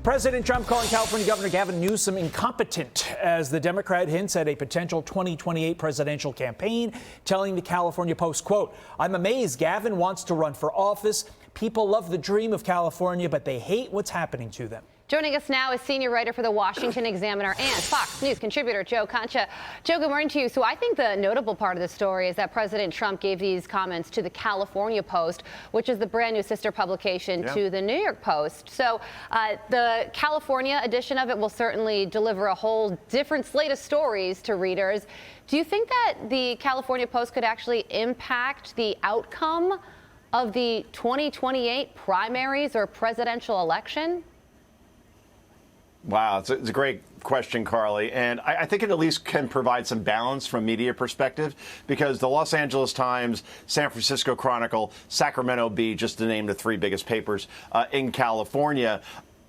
President Trump calling California Governor Gavin Newsom incompetent as the Democrat hints at a potential 2028 presidential campaign, telling the California Post, quote, "I'm amazed Gavin wants to run for office. People love the dream of California, but they hate what's happening to them." Joining us now is senior writer for the Washington Examiner and Fox News contributor Joe Concha. Joe, good morning to you. So I think the notable part of the story is that President Trump gave these comments to the California Post, which is the brand new sister publication to the New York Post. So the California edition of it will certainly deliver a whole different slate of stories to readers. Do you think that the California Post could actually impact the outcome of the 2028 primaries or presidential election? Wow, it's a great question, Carly. And I think it at least can provide some balance from media perspective, because the Los Angeles Times, San Francisco Chronicle, Sacramento Bee, just to name the three biggest papers in California,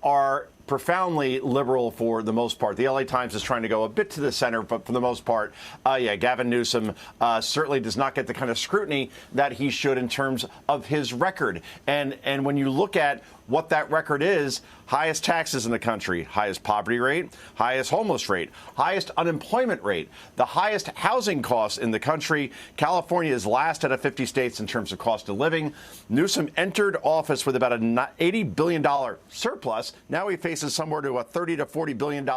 are profoundly liberal for the most part. The LA Times is trying to go a bit to the center, but for the most part, Gavin Newsom certainly does not get the kind of scrutiny that he should in terms of his record. And when you look at what that record is, highest taxes in the country, highest poverty rate, highest homeless rate, highest unemployment rate, the highest housing costs in the country. California is last out of 50 states in terms of cost of living. Newsom entered office with about an $80 billion surplus. Now he faces somewhere to a $30 to $40 billion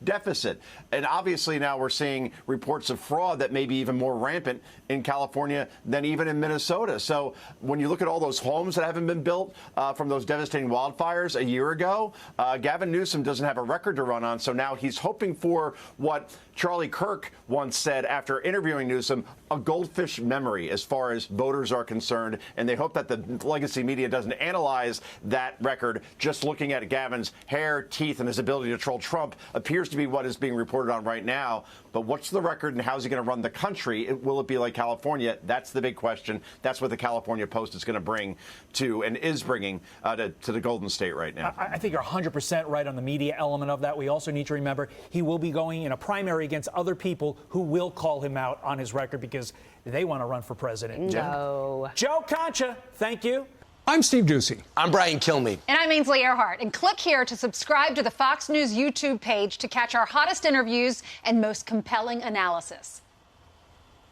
deficit. And obviously now we're seeing reports of fraud that may be even more rampant in California than even in Minnesota. So when you look at all those homes that haven't been built from those devastating wildfires a year ago, Gavin Newsom doesn't have a record to run on. So now he's hoping for what Charlie Kirk once said after interviewing Newsom, a goldfish memory as far as voters are concerned. And they hope that the legacy media doesn't analyze that record. Just looking at Gavin's hair, teeth, and his ability to troll Trump appears to be what is being reported on right now. But what's the record and how's he going to run the country? Will it be like California? That's the big question. That's what the California Post is going to bring to and is bringing to the Golden State right now. I think you're 100% right on the media element of that. We also need to remember he will be going in a primary against other people who will call him out on his record because they want to run for president. No. Joe Concha, thank you. I'm Steve Doocy. I'm Brian Kilmeade. And I'm Ainsley Earhart. And click here to subscribe to the Fox News YouTube page to catch our hottest interviews and most compelling analysis.